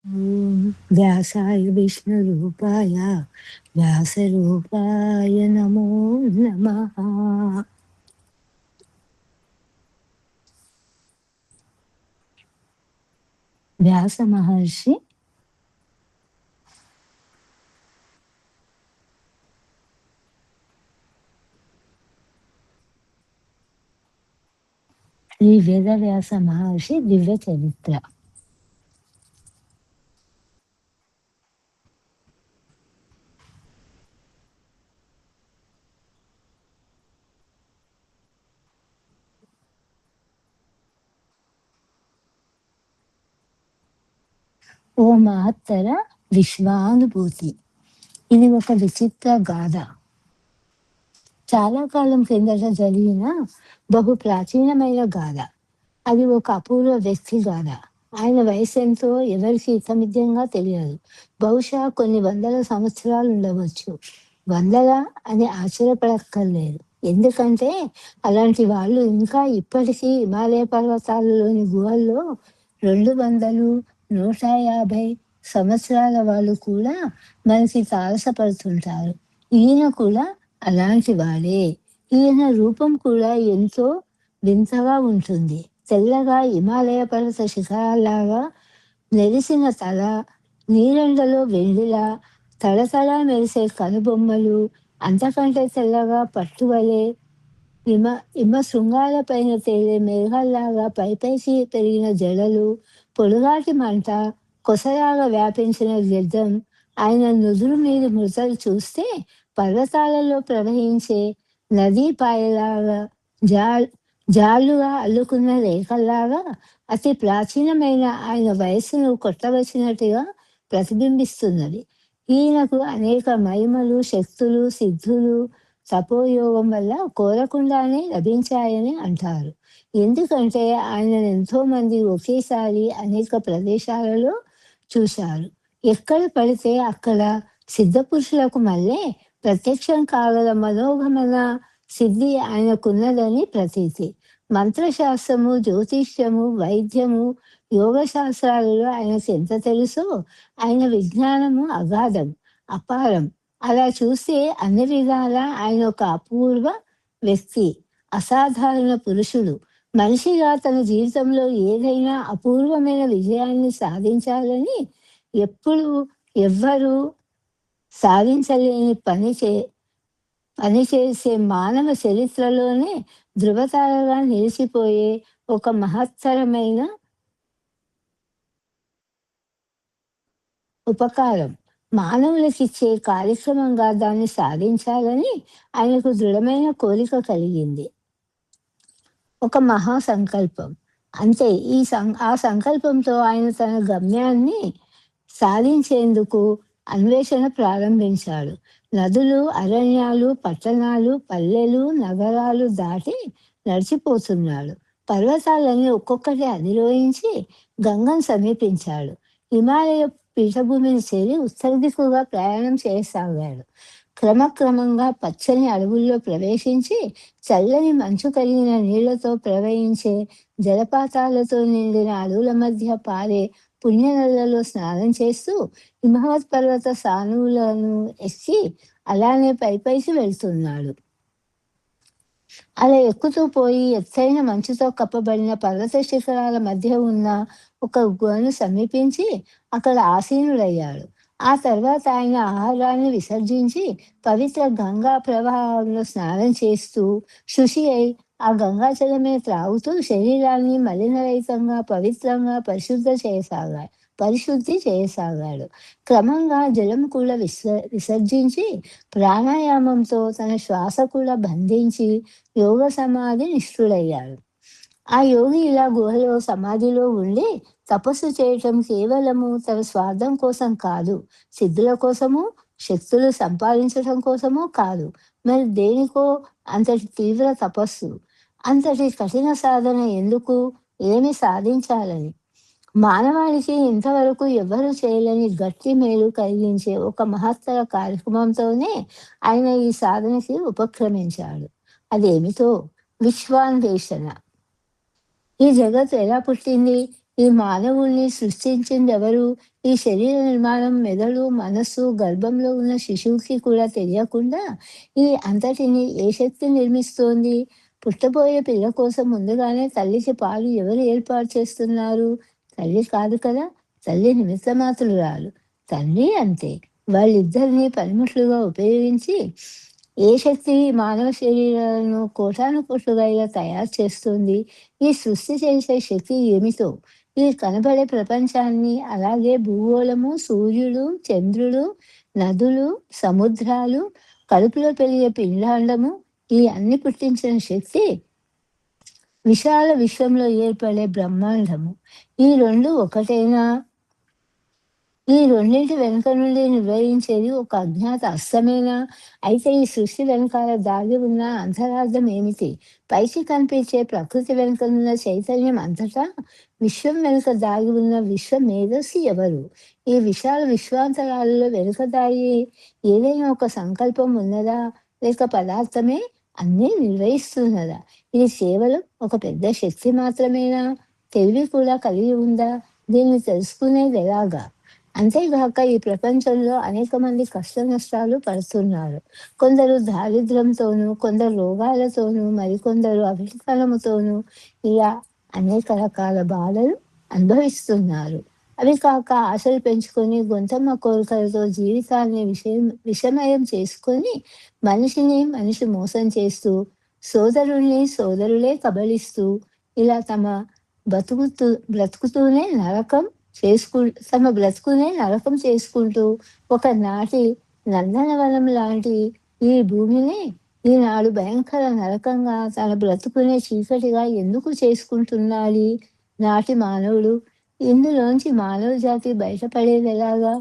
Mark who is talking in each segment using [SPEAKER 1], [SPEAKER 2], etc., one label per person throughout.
[SPEAKER 1] ॐ व्यासाय विष्णुरूपाय व्यासरूपाय नमो नमः। వ్యాస మహర్షి శ్రీ వేదవ్యాస మహర్షి దివ్య చరిత్ర. ఓ మహత్తర విశ్వానుభూతి. ఇది ఒక విచిత్ర గాథ. చాలా కాలం కిందట జరిగిన బహు ప్రాచీనమైన గాథ. అది ఒక అపూర్వ వ్యక్తి గాథ. ఆయన వయసు ఎంతో ఎవరికి ఇతమిద్యంగా తెలియదు. బహుశా కొన్ని వందల సంవత్సరాలు ఉండవచ్చు. వందలా అని ఆశ్చర్యపడక్కర్లేదు. ఎందుకంటే అలాంటి వాళ్ళు ఇంకా ఇప్పటికీ హిమాలయ పర్వతాలలోని గుహల్లో 200, 150 సంవత్సరాల వాళ్ళు కూడా మనకి తారసపడుతుంటారు. ఈయన కూడా అలాంటి వాడే. ఈయన రూపం కూడా ఎంతో వింతగా ఉంటుంది. తెల్లగా హిమాలయ పర్వత శిఖరాల్లాగా నెరిసిన తల, నీరెండలో వెండిలా తళతళ మెరిసే కనుబొమ్మలు, అంతకంటే తెల్లగా పట్టువలే హిమ హిమ శృంగాలపైన తేలే మేఘాల్లాగా పైపైకి పెరిగిన జడలు, పొడుగాటి మంట, కొసలాగా వ్యాపించిన గెడ్డం. ఆయన నుదురు మీద మృతలు చూస్తే పర్వతాలలో ప్రవహించే నదీ పాయలాగా, జాల్ జాలుగా అల్లుకున్న రేఖల్లాగా అతి ప్రాచీనమైన ఆయన వయస్సును కొట్టవచ్చినట్టుగా ప్రతిబింబిస్తున్నది. ఈయనకు అనేక మహిమలు, శక్తులు, సిద్ధులు తపోయోగం వల్ల కోరకుండానే లభించాయని అంటారు. ఎందుకంటే ఆయనను ఎంతోమంది ఒకేసారి అనేక ప్రదేశాలలో చూశారు. ఎక్కడ పడితే అక్కడ సిద్ధపురుషులకు మళ్ళీ ప్రత్యక్షం కాగల మనోగమన సిద్ధి ఆయనకున్నదని ప్రతీతి. మంత్రశాస్త్రము, జ్యోతిష్యము, వైద్యము, యోగ శాస్త్రాలలో ఆయనకు ఎంత తెలుసో ఆయన విజ్ఞానము అగాధం, అపారం. అలా చూస్తే అన్ని విధాలా ఆయన ఒక అపూర్వ వ్యక్తి, అసాధారణ పురుషుడు. మనిషిగా తన జీవితంలో ఏదైనా అపూర్వమైన విజయాన్ని సాధించాలని ఎప్పుడు ఎవ్వరూ సాధించలేని పనిచేసే మానవ చరిత్రలోనే ధృవతారగా నిలిచిపోయే ఒక మహత్తరమైన ఉపకారం, మానవులకిచ్చే కార్యక్రమంగా దాన్ని సాధించాలని ఆయనకు దృఢమైన కోరిక కలిగింది. ఒక మహా సంకల్పం. అంతే. ఆ సంకల్పంతో ఆయన తన గమ్యాన్ని సాధించేందుకు అన్వేషణ ప్రారంభించాడు. నదులు, అరణ్యాలు, పట్టణాలు, పల్లెలు, నగరాలు దాటి నడిచిపోతున్నాడు. పర్వతాలన్నీ ఒక్కొక్కటి అధిరోహించి గంగను సమీపించాడు. హిమాలయ పీఠభూమిని చేరి ఉత్తర దిక్కుగా ప్రయాణం చేయసాగాడు. క్రమక్రమంగా పచ్చని అడవుల్లో ప్రవేశించి చల్లని మంచు కలిగిన నీళ్లతో ప్రవహించే జలపాతాలతో నిండిన అడవుల మధ్య పారే పుణ్యనదులలో స్నానం చేస్తూ హిమవత్ పర్వత సానువులను ఎక్కి అలానే పైపైకి వెళ్తున్నాడు. అలా ఎక్కుతూ పోయి ఎత్తైన మంచుతో కప్పబడిన పర్వత శిఖరాల మధ్య ఉన్న ఒక గుహను సమీపించి అక్కడ ఆసీనుడయ్యాడు. ఆ తర్వాత ఆయన ఆహారాన్ని విసర్జించి పవిత్ర గంగా ప్రవాహంలో స్నానం చేస్తూ శుచి అయి ఆ గంగా జలమే త్రాగుతూ శరీరాన్ని మలినరహితంగా పవిత్రంగా పరిశుద్ధి చేయసాగాడు. క్రమంగా జలం కూడా విసర్జించి ప్రాణాయామంతో తన శ్వాస కూడా బంధించి యోగ సమాధి నిష్ఠుడయ్యాడు. ఆ యోగి ఇలా గుహలో సమాధిలో ఉండి తపస్సు చేయటం కేవలము తన స్వార్థం కోసం కాదు, సిద్ధుల కోసము, శక్తులు సంపాదించటం కోసము కాదు. మరి దేనికో అంతటి తీవ్ర తపస్సు, అంతటి కఠిన సాధన ఎందుకు? ఏమి సాధించాలని? మానవాళికి ఇంతవరకు ఎవ్వరూ చేయలేని గట్టి మేలు కలిగించే ఒక మహత్తర కార్యక్రమంతోనే ఆయన ఈ సాధనకి ఉపక్రమించాడు. అదేమిటో విశ్వాన్వేషణ. ఈ జగత్తు ఎలా పుట్టింది? ఈ మానవుల్ని సృష్టించిందెవరు? ఈ శరీర నిర్మాణం మెదడు, మనస్సు, గర్భంలో ఉన్న శిశువుకి కూడా తెలియకుండా ఈ అంతటిని ఏ శక్తి నిర్మిస్తోంది? పుట్టబోయే పిల్ల కోసం ముందుగానే తల్లికి పాలు ఎవరు ఏర్పాటు చేస్తున్నారు? తల్లి కాదు కదా! తల్లి నిమిత్త మాత్రురాలు. తండ్రి అంతే. వాళ్ళిద్దరిని పనిముట్లుగా ఉపయోగించి ఏ శక్తి మానవ శరీరాలను కోటానుకోట్లుగా ఇలా తయారు చేస్తుంది? ఈ సృష్టి చేసే శక్తి ఏమిటో, ఈ కనబడే ప్రపంచాన్ని, అలాగే భూగోళము, సూర్యుడు, చంద్రుడు, నదులు, సముద్రాలు, కడుపులో పెరిగే పిండాండము, ఈ అన్ని పుట్టించిన శక్తి విశాల విశ్వంలో ఏర్పడే బ్రహ్మాండము. ఈ 2 ఒకటేనా? ఈ రెండింటి వెనుక నుండి నిర్వహించేది ఒక అజ్ఞాత అస్తమేనా? అయితే ఈ సృష్టి వెనకాల దాగి ఉన్న అంతరార్థం ఏమిటి? పైకి కనిపించే ప్రకృతి వెనుకనున్న చైతన్యం అంతటా విశ్వం వెనుక దాగి ఉన్న విశ్వ మేధస్సు ఎవరు? ఈ విశాల విశ్వాంతరాలలో వెనుక దాగి ఏదైనా ఒక సంకల్పం ఉన్నదా? లేక పదార్థమే అన్నీ నిర్వహిస్తున్నదా? ఇది కేవలం ఒక పెద్ద శక్తి మాత్రమేనా? తెలివి కూడా కలిగి ఉందా? దీన్ని తెలుసుకునేది ఎలాగా? అంతేగాక ఈ ప్రపంచంలో అనేక మంది కష్ట నష్టాలు పడుతున్నారు. కొందరు దారిద్ర్యంతోనూ, కొందరు రోగాలతోనూ, మరికొందరు అవిటితనముతోనూ ఇలా అనేక రకాల బాధలు అనుభవిస్తున్నారు. అవి కాక ఆశలు పెంచుకొని గొంతమ్మ కోరికలతో జీవితాన్ని విషమయం చేసుకొని మనిషి మోసం చేస్తూ, సోదరుల్ని సోదరులే కబళిస్తూ, ఇలా బతుకుతూ బ్రతుకుతూనే నరకం చేసుకు తమ బ్రతుకునే నరకం చేసుకుంటూ ఒకనాటి నందనవనం లాంటి ఈ భూమిని ఈనాడు భయంకర నరకంగా తన బ్రతుకునే చీకటిగా ఎందుకు చేసుకుంటున్నాడు నాటి మానవుడు? ఇందులోంచి మానవ జాతి బయటపడేది ఎలాగా?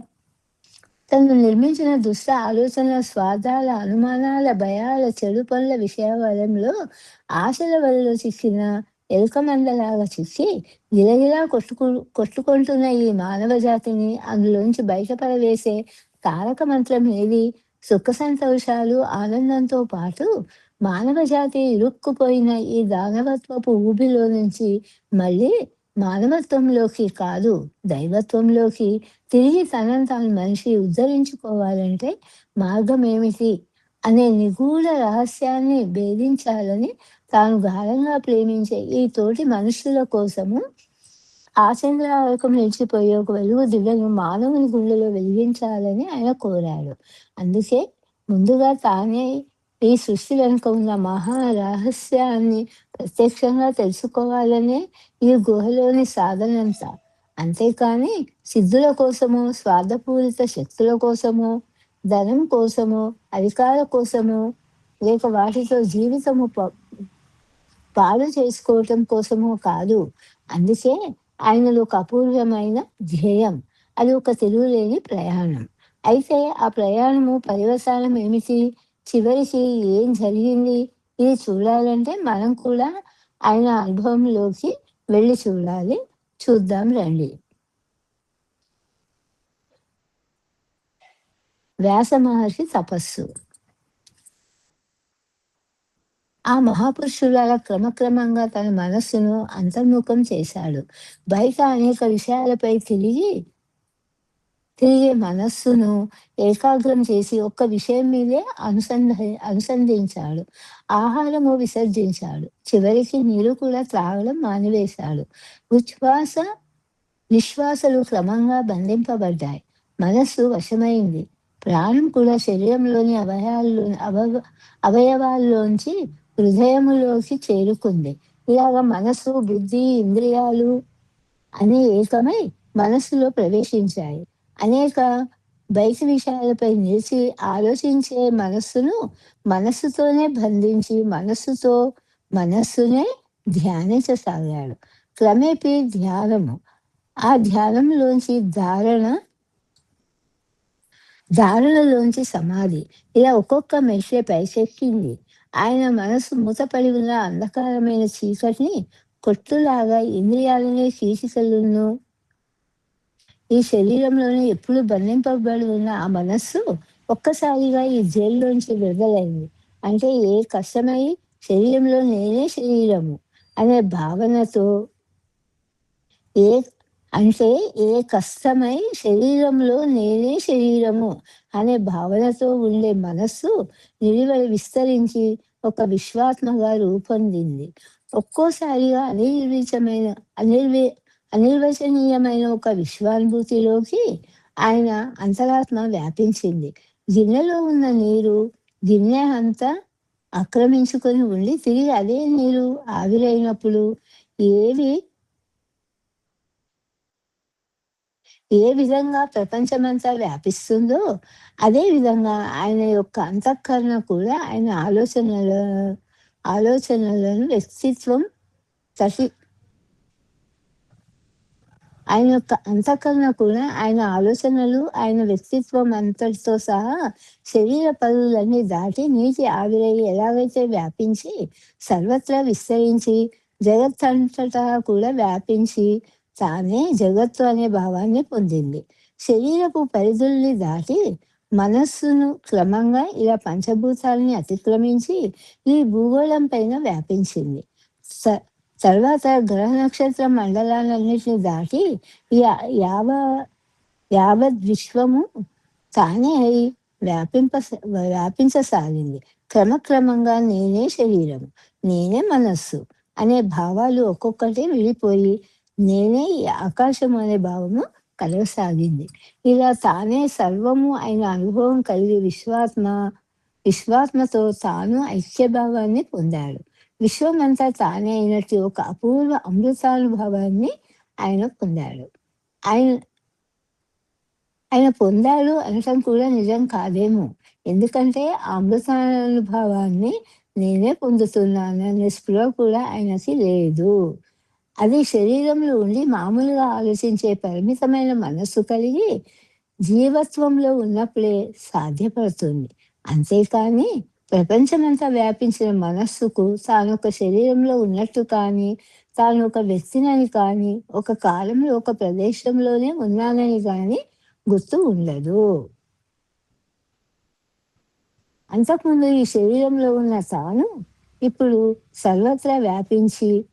[SPEAKER 1] తను నిర్మించిన దుష్ట ఆలోచనల, స్వార్థాల, అనుమానాల, భయాల, చెడు పనుల విషయావలంలో ఆశల వలలో చిక్కిన ఎలుకమందలాగా చిక్కి గిలగిలా కొట్టుకుంటున్న ఈ మానవ జాతిని అందులోంచి బయటపడవేసే తారక మంత్రం ఏది? సుఖ సంతోషాలు, ఆనందంతో పాటు మానవ జాతి ఇరుక్కుపోయిన ఈ దానవత్వపు ఊబిలో నుంచి మళ్ళీ మానవత్వంలోకి కాదు, దైవత్వంలోకి తిరిగి తనను తాను మనిషి ఉద్ధరించుకోవాలంటే మార్గం ఏమిటి అనే నిగూఢ రహస్యాన్ని భేదించాలని తాను గాఢంగా ప్రేమించే ఈ తోటి మనుషుల కోసము ఆచంద్రారకం నిలిచిపోయే ఒక వెలుగు దివ్యను మానవుని గుండెలో వెలిగించాలని ఆయన కోరాడు. అందుకే ముందుగా తానే ఈ సృష్టి వెనుక ఉన్న మహా రహస్యాన్ని ప్రత్యక్షంగా తెలుసుకోవాలనే ఈ గుహలోని సాధనంతా. అంతేకాని సిద్ధుల కోసమో, స్వార్థపూరిత శక్తుల కోసమో, ధనం కోసమో, అధికార కోసమో, లేక వాటితో జీవితము పాడు చేసుకోవటం కోసమో కాదు. అందుకే ఆయనలో ఒక అపూర్వమైన ధ్యేయం. అది ఒక తిరుగులేని ప్రయాణం. అయితే ఆ ప్రయాణము పర్యవసానం ఏమిటి? చివరికి ఏం జరిగింది? ఇది చూడాలంటే మనం కూడా ఆయన అనుభవంలోకి వెళ్ళి చూడాలి. చూద్దాం రండి. వ్యాస మహర్షి తపస్సు. ఆ మహాపురుషుడు అలా క్రమక్రమంగా తన మనస్సును అంతర్ముఖం చేశాడు. బయట అనేక విషయాలపై తిరిగే మనస్సును ఏకాగ్రం చేసి ఒక్క విషయం మీదే అనుసంధించాడు. ఆహారము విసర్జించాడు. చివరికి నీరు కూడా త్రాగడం మానివేశాడు. ఉచ్ఛ్వాస, నిశ్వాసలు క్రమంగా బంధింపబడ్డాయి. మనస్సు వశమైంది. ప్రాణం కూడా శరీరంలోని అవయవాల్లోంచి హృదయములోకి చేరుకుంది. ఇలాగ మనస్సు, బుద్ధి, ఇంద్రియాలు అనే ఏకమై మనస్సులో ప్రవేశించాయి. అనేక బయటి విషయాలపై నిలిచి ఆలోచించే మనస్సును మనస్సుతోనే బంధించి మనస్సునే ధ్యానించసాగాడు. క్రమేపీ ధ్యానము, ఆ ధ్యానంలోంచి ధారణలోంచి సమాధి, ఇలా ఒక్కొక్క మెట్లే పైకెక్కింది. ఆయన మనసు మూతపడి ఉన్న అంధకారమైన చీకటిని కొట్టులాగా ఇంద్రియాలని, కీచికలను ఈ శరీరంలోనే ఎప్పుడు బంధింపబడి ఉన్న ఆ మనస్సు ఒక్కసారిగా ఈ జైల్లోంచి విడుదలైంది. అంటే ఏ కష్టమై శరీరంలో నేనే శరీరము అనే భావనతో ఏ అంటే ఏ కష్టమై శరీరంలో నేనే శరీరము అనే భావనతో ఉండే మనస్సు నిలువలు విస్తరించి ఒక విశ్వాత్మగా రూపొందింది. ఒక్కోసారిగా అనిర్వి అనిర్వచనీయమైన ఒక విశ్వానుభూతిలోకి ఆయన అంతరాత్మ వ్యాపించింది. గిన్నెలో ఉన్న నీరు గిన్నె అంతా ఆక్రమించుకొని ఉండి తిరిగి అదే నీరు ఆవిరైనప్పుడు ఏవి ఏ విధంగా ప్రపంచమంతా వ్యాపిస్తుందో, అదే విధంగా ఆయన యొక్క అంతఃకరణ కూడా ఆయన ఆలోచనలను వ్యక్తిత్వం తసి ఆయన యొక్క అంతఃకరణ కూడా ఆయన ఆలోచనలు, ఆయన వ్యక్తిత్వం అంతటితో సహా శరీర పరులన్నీ దాటి నీటి ఆవిరై ఎలాగైతే వ్యాపించి సర్వత్రా విస్తరించి జగత్తంతటా కూడా వ్యాపించి తానే జగత్తు అనే భావాన్ని పొందింది. శరీరపు పరిధుల్ని దాటి మనస్సును క్రమంగా ఇలా పంచభూతాలని అతిక్రమించి ఈ భూగోళం పైన వ్యాపించింది. స తర్వాత గ్రహ నక్షత్ర మండలాలన్నిటిని దాటి యా- యావ యావత్ విశ్వము తానే అయి వ్యాపించసాగింది. క్రమక్రమంగా నేనే శరీరము, నేనే మనస్సు అనే భావాలు ఒక్కొక్కటి విడిపోయి నేనే ఈ ఆకాశం అనే భావము కలగసాగింది. ఇలా తానే సర్వము అయిన అనుభవం కలిగి విశ్వాత్మతో తాను ఐక్యభావాన్ని పొందాడు. విశ్వమంతా తానే అయినట్టు ఒక అపూర్వ అమృతానుభవాన్ని ఆయన పొందాడు. ఆయన ఆయన పొందాడు అనటం కూడా నిజం కాదేమో. ఎందుకంటే ఆ అమృతానుభవాన్ని నేనే పొందుతున్నాననే స్పృహ కూడా ఆయనకి లేదు. అది శరీరంలో ఉండి మామూలుగా ఆలోచించే పరిమితమైన మనస్సు కలిగి జీవత్వంలో ఉన్నప్పుడే సాధ్యపడుతుంది. అంతేకాని ప్రపంచమంతా వ్యాపించిన మనస్సుకు తానొక శరీరంలో ఉన్నట్టు కానీ, తాను ఒక వ్యక్తినని కానీ, ఒక కాలంలో ఒక ప్రదేశంలోనే ఉన్నానని కానీ గుర్తు ఉండదు. అంతకుముందు ఈ శరీరంలో ఉన్న తాను ఇప్పుడు సర్వత్రా వ్యాపించి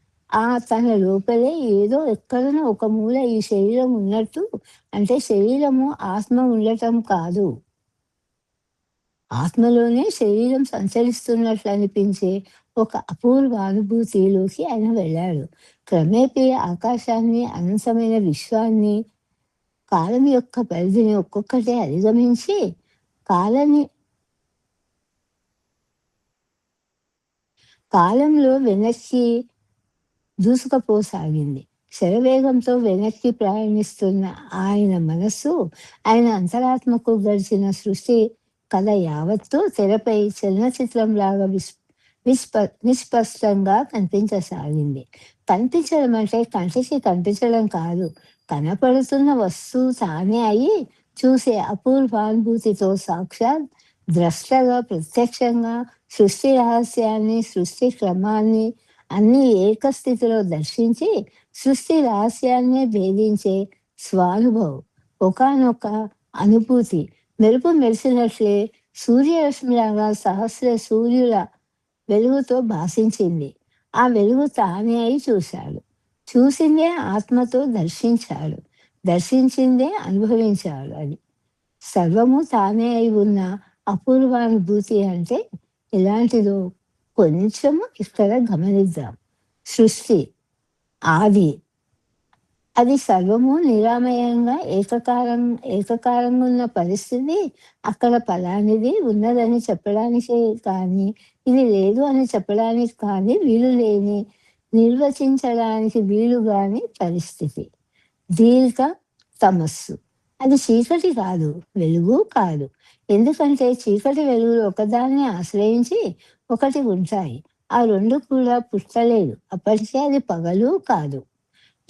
[SPEAKER 1] తన లోపలే ఏదో ఎక్కడనో ఒక మూల ఈ శరీరం ఉన్నట్టు, అంటే శరీరము ఆత్మ ఉండటం కాదు, ఆత్మలోనే శరీరం సంచరిస్తున్నట్లు అనిపించే ఒక అపూర్వ అనుభూతిలోకి ఆయన వెళ్ళాడు. క్రమేపీ ఆకాశాన్ని, అనంతమైన విశ్వాన్ని, కాలం యొక్క పరిధిని ఒక్కొక్కటే అధిగమించి కాలాన్ని కాలంలో వెనక్కి దూసుకుపోసాగింది. శరవేగంతో వెనక్కి ప్రయాణిస్తున్న ఆయన మనస్సు, ఆయన అంతరాత్మకు గడిచిన సృష్టి కథ యావత్తూ తెరపై చలనచిత్రంలాగా నిస్పష్టంగా కనిపించసాగింది. కనిపించడం అంటే కంటికి కనిపించడం కాదు, కనపడుతున్న వస్తువు తానే అయి చూసే అపూర్వానుభూతితో సాక్షాత్ ద్రష్టగా ప్రత్యక్షంగా సృష్టి రహస్యాన్ని, సృష్టి క్రమాన్ని అన్నీ ఏకస్థితిలో దర్శించి సృష్టి రహస్యాన్నే భేదించే స్వానుభవం, ఒకానొక అనుభూతి మెరుపు మెరిసినట్లే సూర్యరశ్మిలాగా సహస్ర సూర్యుల వెలుగుతో భాషించింది. ఆ వెలుగు తానే అయి చూశాడు. చూసిందే ఆత్మతో దర్శించాడు. దర్శించిందే అనుభవించాడు. అది సర్వము తానే అయి ఉన్న అపూర్వానుభూతి అంటే ఎలాంటిదో కొంచెము ఇక్కడ గమనిద్దాం. సృష్టి ఆది, అది సర్వము నిరామయంగా ఏకకాలంగా ఉన్న పరిస్థితి అక్కడ ఫలానిది ఉన్నదని చెప్పడానికి కానీ, ఇది లేదు అని చెప్పడానికి కానీ వీలు లేని, నిర్వచించడానికి వీలు కాని పరిస్థితి. దీర్ఘ తమస్సు, అది చీకటి కాదు, వెలుగు కాదు. ఎందుకంటే చీకటి వెలుగులు ఒకదాన్ని ఆశ్రయించి ఒకటి ఉంటాయి. ఆ రెండు కూడా పుట్టలేదు. అప్పటికే అది పగలు కాదు,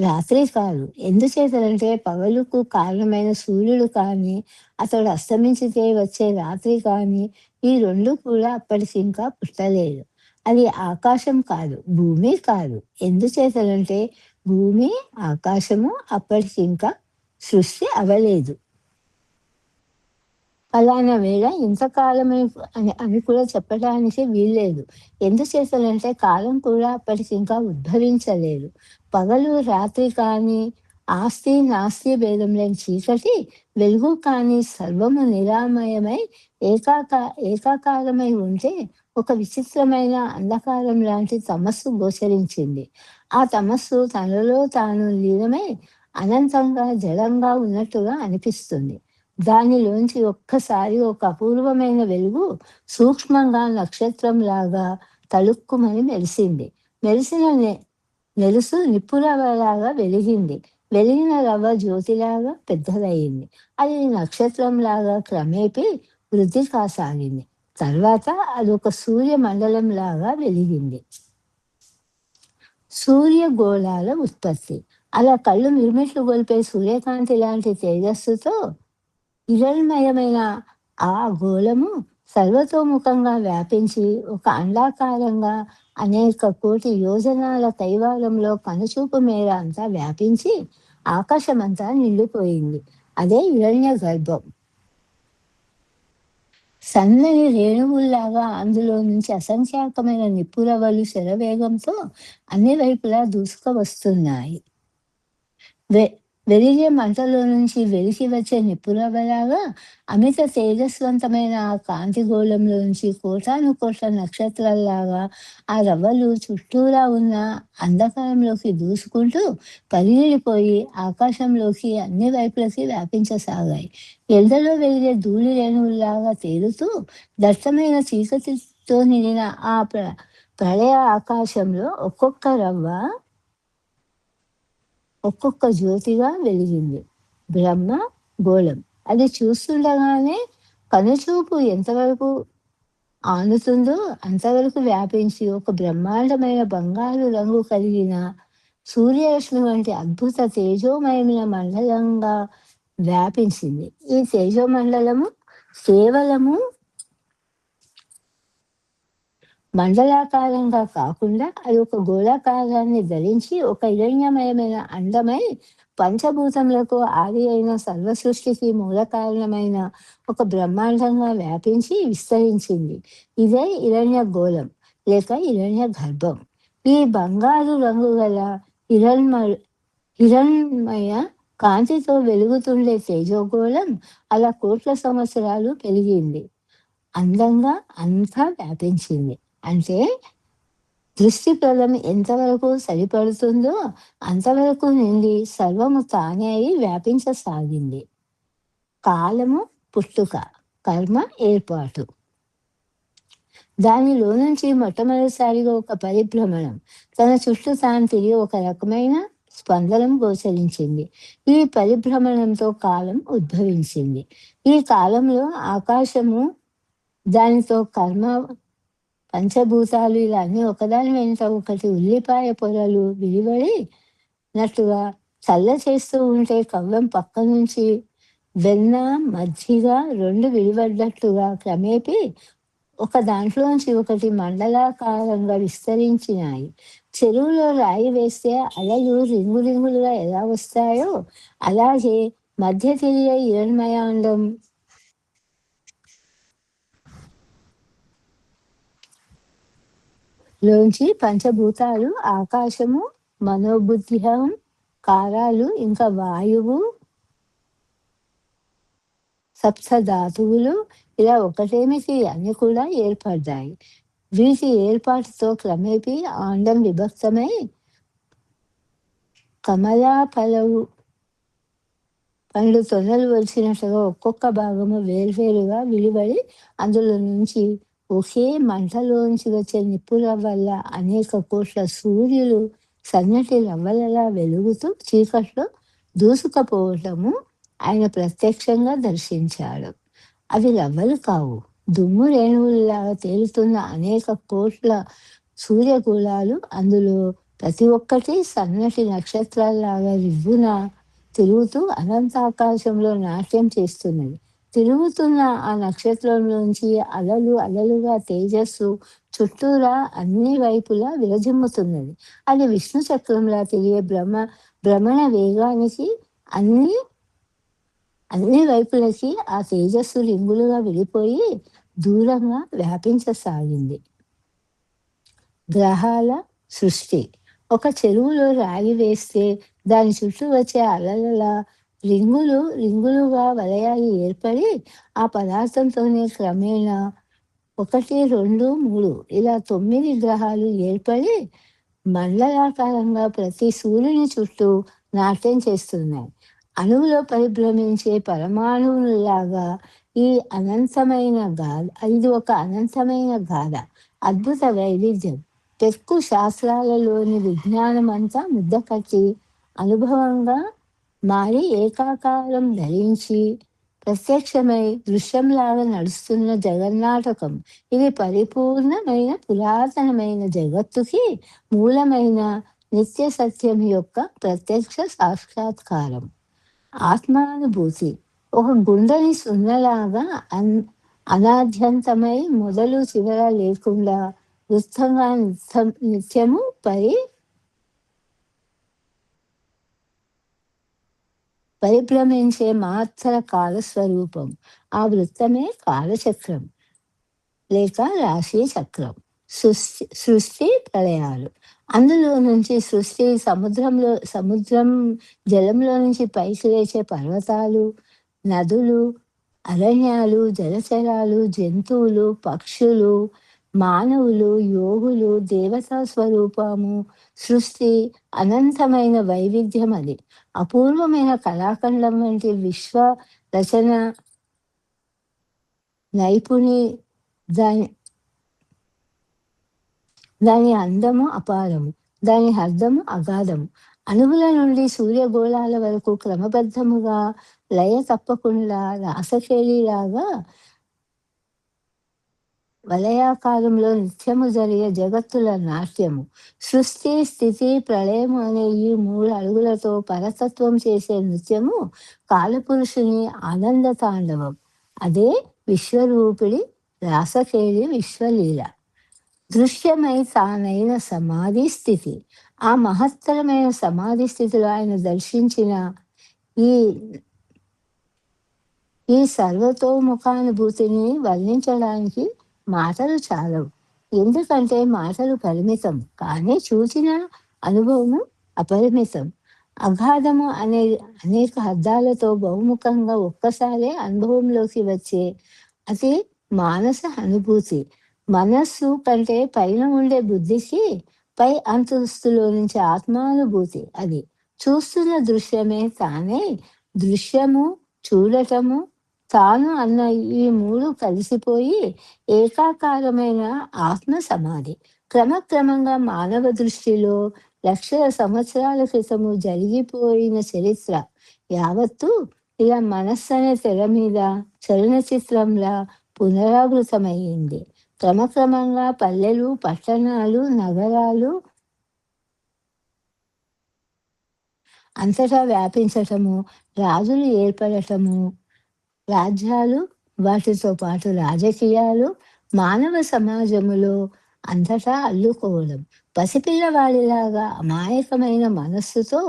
[SPEAKER 1] రాత్రి కాదు. ఎందుచేతనంటే పగలుకు కారణమైన సూర్యుడు కానీ, అతడు అస్తమించితే వచ్చే రాత్రి కానీ, ఈ రెండు కూడా అప్పటికి ఇంకా పుట్టలేదు. అది ఆకాశం కాదు, భూమి కాదు. ఎందుచేతనంటే భూమి, ఆకాశము అప్పటికి ఇంకా సృష్టి అవ్వలేదు. ఫలానా వేళ ఇంతకాలమే అని కూడా చెప్పడానికి వీల్లేదు. ఎందుచేతనంటే కాలం కూడా అప్పటికి ఇంకా ఉద్భవించలేదు. పగలు రాత్రి కానీ, ఆస్తి నాస్తి భేదం లేని చీకటి వెలుగు కాని సర్వము నిరామయమై ఏకాకారమై ఉంటే ఒక విచిత్రమైన అంధకారం లాంటి తమస్సు గోచరించింది. ఆ తమస్సు తనలో తాను లీనమై అనంతంగా జడంగా ఉన్నట్టుగా అనిపిస్తుంది. దానిలోంచి ఒక్కసారి ఒక అపూర్వమైన వెలుగు సూక్ష్మంగా నక్షత్రంలాగా తళుక్కుమని మెరిసింది. మెరిసిన మెరుసు నిప్పురవ్వలాగా వెలిగింది. వెలిగిన రవ్వ జ్యోతిలాగా పెద్దదయింది. అది నక్షత్రంలాగా క్రమేపీ వృద్ధి కాసాగింది. తర్వాత అదొక సూర్యమండలంలాగా వెలిగింది. సూర్యగోళాల ఉత్పత్తి. అలా కళ్ళు మిరుమిట్లు గొలిపే సూర్యకాంతి లాంటి తేజస్సుతో హిరణ్మయమైన ఆ గోళము సర్వతోముఖంగా వ్యాపించి ఒక అండాకారంగా అనేక కోటి యోజనాల కైవారంలో కనుచూపు మేర అంతా వ్యాపించి ఆకాశమంతా నిండిపోయింది. అదే హిరణ్య గర్భం. సన్నని రేణువుల్లాగా అందులో నుంచి అసంఖ్యాకమైన నిప్పురవ్వలు శరవేగంతో అన్ని వైపులా దూసుకు వస్తున్నాయి. వె వెలిగే మంటలో నుంచి వెలికి వచ్చే నిప్పురవ్వలాగా అమిత తేజస్వంతమైన ఆ కాంతి గోళంలోంచి కోటానుకోట్ల నక్షత్రాల్లాగా ఆ రవ్వలు చుట్టూరా ఉన్న అంధకారంలోకి దూసుకుంటూ పరిగిలిపోయి ఆకాశంలోకి అన్ని వైపులకి వ్యాపించసాగాయి. ఎండలో వెలిగే ధూళి రేణువుల్లాగా తేలుతూ దట్టమైన చీకటితో నిండిన ఆ ప్రళయ ఆకాశంలో ఒక్కొక్క రవ్వ ఒక్కొక్క జ్యోతిగా వెలిగింది. బ్రహ్మ గోళం. అది చూస్తుండగానే కనుచూపు ఎంతవరకు ఆనుతుందో అంతవరకు వ్యాపించి ఒక బ్రహ్మాండమైన బంగారు రంగు కలిగిన సూర్యరశ్మి వంటి అద్భుత తేజోమయమైన మండలంగా వ్యాపించింది. ఈ తేజోమండలము కేవలము మండలాకారంగా కాకుండా అది ఒక గోళాకారాన్ని ధరించి ఒక హిరణ్యమయమైన అండమై పంచభూతములకు ఆది అయిన సర్వసృష్టికి మూల కారణమైన ఒక బ్రహ్మాండంగా వ్యాపించి విస్తరించింది. ఇదే హిరణ్య గోళం లేక హిరణ్య గర్భం. ఈ బంగారు రంగు గల హిరణ్మ హిరణ్మయ కాంతితో వెలుగుతుండే తేజోగోళం అలా కోట్ల సంవత్సరాలు పెరిగింది. అందంగా అంతా వ్యాపించింది. అంటే దృష్టిపథం ఎంతవరకు సరిపడుతుందో అంతవరకు నిండి సర్వము తానే అయి వ్యాపించసాగింది. కాలము పుట్టుక, కర్మ ఏర్పాటు. దానిలో నుంచి మొట్టమొదటిసారిగా ఒక పరిభ్రమణం తన చుట్టూ తాను తిరిగి ఒక రకమైన స్పందనం గోచరించింది. ఈ పరిభ్రమణంతో కాలం ఉద్భవించింది. ఈ కాలంలో ఆకాశము దానితో కర్మ పంచభూతాలు ఇలా అన్నీ ఒకదాని వెంట ఒకటి ఉల్లిపాయ పొరలు విడివడినట్టుగా చల్ల చేస్తూ ఉంటే కవ్వం పక్క నుంచి వెన్న మజ్జిగ రెండు విడిపడ్డట్టుగా క్రమేపీ ఒక దాంట్లోంచి ఒకటి మండలాకారంగా విస్తరించినాయి. చెరువులో రాయి వేస్తే అలలు రింగు రింగులుగా ఎలా వస్తాయో అలాగే మధ్య తిరిగే హిరణ్మయాండం లోంచి పంచభూతాలు ఆకాశము, మనోబుద్ధిహం, కారాలు, ఇంకా వాయువు, సప్తధాతువులు ఇలా ఒకటేమిటి అన్ని కూడా ఏర్పడ్డాయి. వీటి ఏర్పాటుతో క్రమేపీ ఆండం విభక్తమై కమలా ఫలవు పండ్లు తొనలు వచ్చినట్టుగా ఒక్కొక్క భాగము వేర్వేరుగా విడివడి అందులో నుంచి ఒకే మంటలోంచి వచ్చే నిప్పుల వల్ల అనేక కోట్ల సూర్యులు సన్నటి రవ్వలలా వెలుగుతూ చీకట్లో దూసుకుపోవటము ఆయన ప్రత్యక్షంగా దర్శించాడు. అవి రవ్వలు కావు, దుమ్ము రేణువుల్లాగా తేలుతున్న అనేక కోట్ల సూర్యకులాలు. అందులో ప్రతి ఒక్కటి సన్నటి నక్షత్రాల్లాగా రివ్వున తిరుగుతూ అనంతాకాశంలో నాట్యం చేస్తున్నది. తిరుగుతున్న ఆ నక్షత్రంలోంచి అలలు అలలుగా తేజస్సు చుట్టూరా అన్ని వైపులా విరజిమ్ముతున్నది. అది విష్ణు చక్రంలా తిరిగే భ్రమణ వేగానికి అన్ని అన్ని వైపులకి ఆ తేజస్సు రింగులుగా విడిపోయి దూరంగా వ్యాపించసాగింది. గ్రహాల సృష్టి. ఒక చెరువులో రాయి వేస్తే దాని చుట్టూ వచ్చే అలల రింగులు రింగులుగా వలయాలు ఏర్పడి ఆ పదార్థంతోనే క్రమేణా 1, 2, 3 ఇలా 9 గ్రహాలు ఏర్పడి మండలాకారంగా ప్రతి సూర్యుని చుట్టూ నాట్యం చేస్తున్నాయి. అణువులో పరిభ్రమించే పరమాణువులాగా ఈ అనంతమైన గాథ ఇది ఒక అనంతమైన గాథ. అద్భుత వైవిధ్యం. పెక్కు శాస్త్రాలలోని విజ్ఞానమంతా ముద్దకట్టి అనుభవంగా మారి ఏకాకారం ధరించి ప్రత్యక్షమై దృశ్యంలాగా నడుస్తున్న జగన్నాటకం. ఇది పరిపూర్ణమైన పురాతనమైన జగత్తుకి మూలమైన నిత్య సత్యం యొక్క ప్రత్యక్ష సాక్షాత్కారం. ఆత్మానుభూతి ఒక గుండెని సున్నలాగా అనాద్యంతమై మొదలు చివర లేకుండా వృత్తంగా నిత్యము పరిభ్రమించే మాత్ర కాల స్వరూపం. ఆ వృత్తమే కాలచక్రం లేక రాశి చక్రం. సృష్టి ప్రళయాలు. అందులో నుంచి సృష్టి సముద్రం జలంలో నుంచి పైకి లేచే పర్వతాలు, నదులు, అరణ్యాలు, జలచరాలు, జంతువులు, పక్షులు, మానవులు, యోగులు, దేవతా స్వరూపము, సృష్టి అనంతమైన వైవిధ్యం అది. అపూర్వమైన కళాఖండం వంటి విశ్వ రచన నైపుణి దాని దాని అందము అపారము. దాని అర్థము అగాధము. అణువుల నుండి సూర్యగోళాల వరకు క్రమబద్ధముగా లయ తప్పకుండా రాసకేళిలాగా వలయాకారంలో నిత్యము జరిగే జగత్తుల నాట్యము. సృష్టి, స్థితి, ప్రళయము అనే ఈ 3 అడుగులతో పరతత్వం చేసే నృత్యము కాలపురుషుని ఆనంద తాండవం. అదే విశ్వరూపిడి రాసకేళి విశ్వలీల. దృశ్యమై తానైన సమాధి స్థితి. ఆ మహత్తరమైన సమాధి స్థితిలో ఆయన దర్శించిన ఈ ఈ సర్వతోముఖానుభూతిని వర్ణించడానికి మాటలు చాలవు. ఎందుకంటే మాటలు పరిమితం, కానీ చూచిన అనుభవము అపరిమితం. అగాధము అనే అనేక అర్థాలతో బహుముఖంగా ఒక్కసారే అనుభవంలోకి వచ్చే అది మానస అనుభూతి. మనస్సు కంటే పైన ఉండే బుద్ధికి పై అంతస్తులో నుంచి ఆత్మానుభూతి. అది చూస్తున్న దృశ్యమే తానే. దృశ్యము, చూడటము, తాను అన్న ఈ 3 కలిసిపోయి ఏకాకారమైన ఆత్మ సమాధి. క్రమక్రమంగా మానవ దృష్టిలో లక్షల సంవత్సరాల క్రితము జరిగిపోయిన చరిత్ర యావత్తు ఇలా మనస్సనే తెర మీద చలనచిత్రంలా పునరావృతమయ్యింది. క్రమక్రమంగా పల్లెలు, పట్టణాలు, నగరాలు అంతటా వ్యాపించటము, రాజులు ఏర్పడటము, రాజ్యాలు, వాటితో పాటు రాజకీయాలు, మానవ సమాజములో అంతటా అల్లుకోవడం. పసిపిల్లవాడిలాగా అమాయకమైన మనస్సుతో,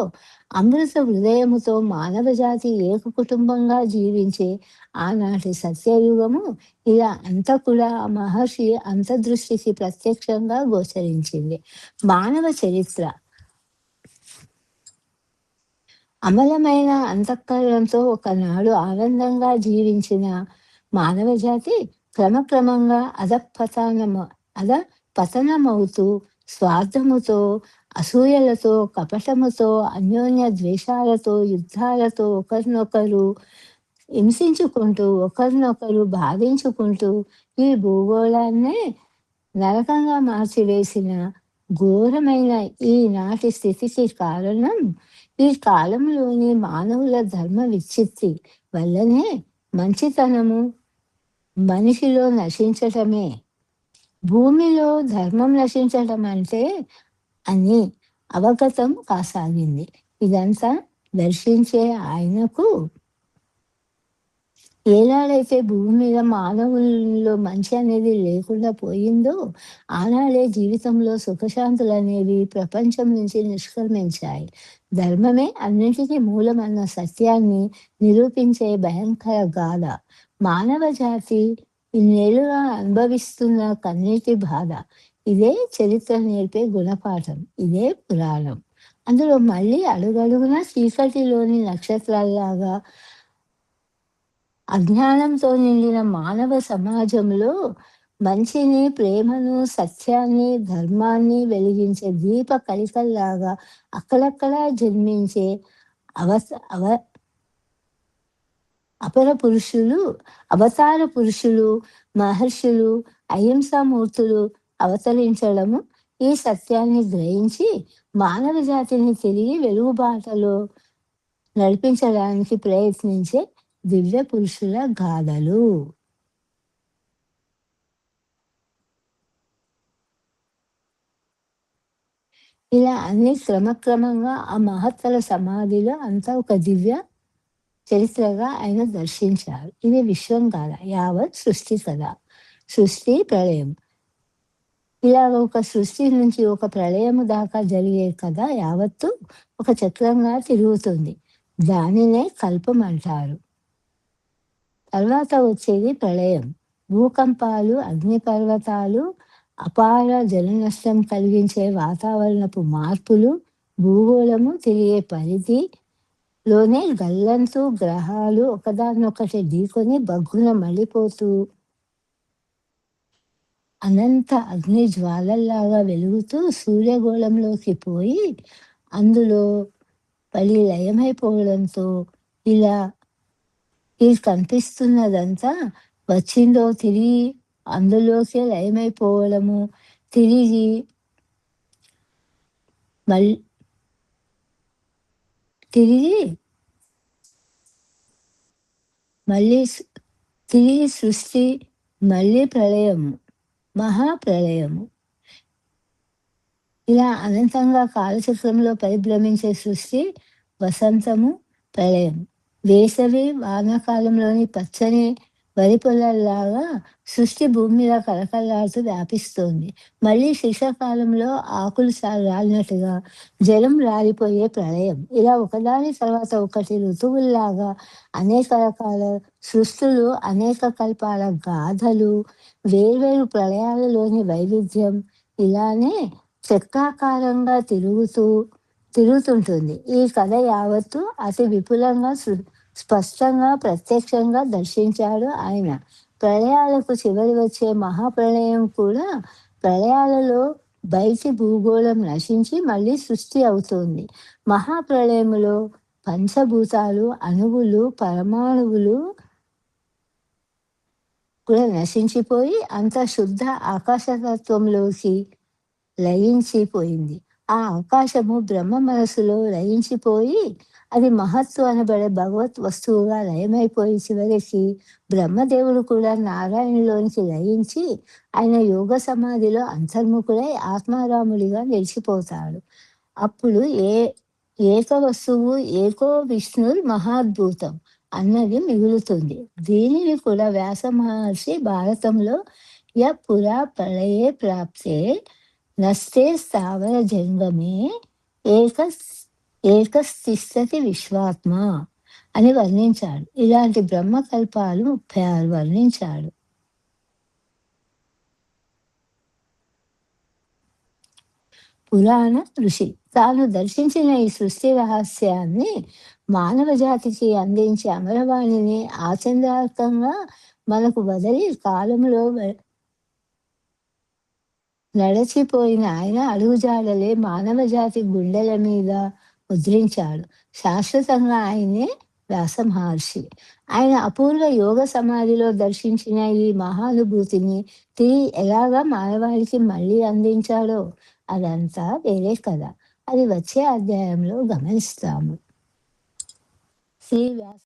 [SPEAKER 1] అమృత హృదయముతో మానవ జాతి ఏక కుటుంబంగా జీవించే ఆనాటి సత్యయుగము ఇలా అంతా కూడా ఆ మహర్షి అంతర్దృష్టికి ప్రత్యక్షంగా గోచరించింది. మానవ చరిత్ర అమలమైన అంతఃకరణంతో ఒకనాడు ఆనందంగా జీవించిన మానవజాతి క్రమక్రమంగా పతనమవుతూ స్వార్థముతో, అసూయలతో, కపటముతో, అన్యోన్య ద్వేషాలతో, యుద్ధాలతో ఒకరినొకరు హింసించుకుంటూ, ఒకరినొకరు బాధించుకుంటూ ఈ భూగోళాన్నే నరకంగా మార్చివేసిన ఘోరమైన ఈనాటి స్థితికి కారణం ఈ కాలంలోని మానవుల ధర్మ విచ్చిత్తి వల్లనే మంచితనము మనిషిలో నశించటమే. భూమిలో ధర్మం నశించటం అంటే అని అవగతం కాసాగింది. ఇదంతా దర్శించే ఆయనకు ఏనాడైతే భూమి మీద మానవుల్లో మంచి అనేది లేకుండా పోయిందో ఆనాడే జీవితంలో సుఖశాంతులు అనేవి ప్రపంచం నుంచి నిష్క్రమించాయి. ధర్మమే అన్నింటికీ మూలమన్న సత్యాన్ని నిరూపించే భయంకర గాథ. మానవ జాతి ఇన్నేళ్లుగా అనుభవిస్తున్న కన్నీటి బాధ. ఇదే చరిత్ర నేర్పే గుణపాఠం. ఇదే పురాణం. అందులో మళ్ళీ అడుగడుగునా చీకటిలోని నక్షత్రాల్లాగా అజ్ఞానంతో నిండిన మానవ సమాజంలో మంచిని, ప్రేమను, సత్యాన్ని, ధర్మాన్ని వెలిగించే దీప కళికల్లాగా అక్కడక్కడా జన్మించే అవస అవ అపర పురుషులు, అవతార పురుషులు, మహర్షులు, అహింసామూర్తులు అవతరించడము, ఈ సత్యాన్ని గ్రహించి మానవ జాతిని తిరిగి వెలుగుబాటలో నడిపించడానికి ప్రయత్నించే దివ్య పురుషుల గాథలు. ఇలా అన్ని క్రమక్రమంగా ఆ మహత్తర సమాధిలో అంతా ఒక దివ్య చరిత్రగా ఆయన దర్శించారు. ఇది విశ్వం కాద, యావత్ సృష్టి కథ. సృష్టి, ప్రళయం. ఇలాగ ఒక సృష్టి నుంచి ఒక ప్రళయము దాకా జరిగే కథ యావత్తు ఒక చక్రంగా తిరుగుతుంది. దానినే కల్పం అంటారు. తర్వాత వచ్చేది ప్రళయం. భూకంపాలు, అగ్నిపర్వతాలు, అపార జలనష్టం కలిగించే వాతావరణపు మార్పులు, భూగోళము తిరిగే పరిధి లోనే గల్లంతు గ్రహాలు ఒకదాన్నొకటి ఢీకొని బగ్గున మళ్ళిపోతూ అనంత అగ్ని జ్వాలల్లాగా వెలుగుతూ సూర్యగోళంలోకి పోయి అందులో పడి లయమైపోవడంతో ఇలా ఈ కనిపిస్తున్నదంతా వచ్చిందో తిరిగి అందులోకే లయమైపోవడము, తిరిగి మళ్ తిరిగి మళ్ళీ తిరిగి సృష్టి, మళ్ళీ ప్రళయము, మహాప్రళయము. ఇలా అనంతంగా కాలచక్రంలో పరిభ్రమించే సృష్టి, వసంతము, ప్రళయం. వేసవి, వానాకాలంలోని పచ్చని వరి పొలాల్లాగా సృష్టి భూమి మీద కళకళలాడుతూ వ్యాపిస్తోంది. మళ్ళీ శీర్షకాలంలో ఆకులు రాలినట్టుగా జలం రాలిపోయే ప్రళయం. ఇలా ఒకదాని తర్వాత ఒకటి ఋతువుల్లాగా అనేక రకాల సృష్టులు, అనేక కల్పాల గాథలు, వేర్వేరు ప్రళయాలలోని వైవిధ్యం ఇలానే చక్రాకారంగా తిరుగుతుంటుంది. ఈ కథ యావత్తు అతి విపులంగా స్పష్టంగా ప్రత్యక్షంగా దర్శించాడు ఆయన. ప్రళయాలకు చివరి వచ్చే మహాప్రళయం కూడా ప్రళయాలలో బయటి భూగోళం నశించి మళ్ళీ సృష్టి అవుతుంది. మహాప్రళయములో పంచభూతాలు, అణువులు, పరమాణువులు కూడా నశించిపోయి అంత శుద్ధ ఆకాశతత్వంలోకి లయించిపోయింది. ఆ ఆకాశము బ్రహ్మ మనస్సులో లయించిపోయి అది మహత్తు అనబడే భగవత్ వస్తువుగా లయమైపోయి చివరికి బ్రహ్మదేవుడు కూడా నారాయణులోనికి లయించి ఆయన యోగ సమాధిలో అంతర్ముఖుడై ఆత్మారాముడిగా నిలిచిపోతాడు. అప్పుడు ఏక వస్తువు ఏకో విష్ణుర్ మహాద్భుతం అన్నది మిగులుతుంది. దీనిని కూడా వ్యాస మహర్షి భారతంలో పురా ప్రళయే ప్రాప్తే నస్తే స్థావర జంగమే ఏకస్ ఏకస్తిష్టతి విశ్వాత్మ అని వర్ణించాడు. ఇలాంటి బ్రహ్మకల్పాలు 36 వర్ణించాడు. పురాణ ఋషి తాను దర్శించిన ఈ సృష్టి రహస్యాన్ని మానవ జాతికి అందించే అమరవాణిని ఆచందార్థంగా మనకు వదిలి కాలంలో నడచిపోయిన ఆయన అడుగుజాడలే మానవ జాతి గుండెల మీద ముద్రించాడు. శాశ్వతంగా ఆయనే వ్యాస మహర్షి. ఆయన అపూర్వ యోగ సమాధిలో దర్శించిన ఈ మహానుభూతిని తిరిగి ఎలాగా మానవాళికి మళ్ళీ అందించాడో అదంతా వేరే కథ. అది వచ్చే అధ్యాయంలో గమనిస్తాము. శ్రీ వ్యాస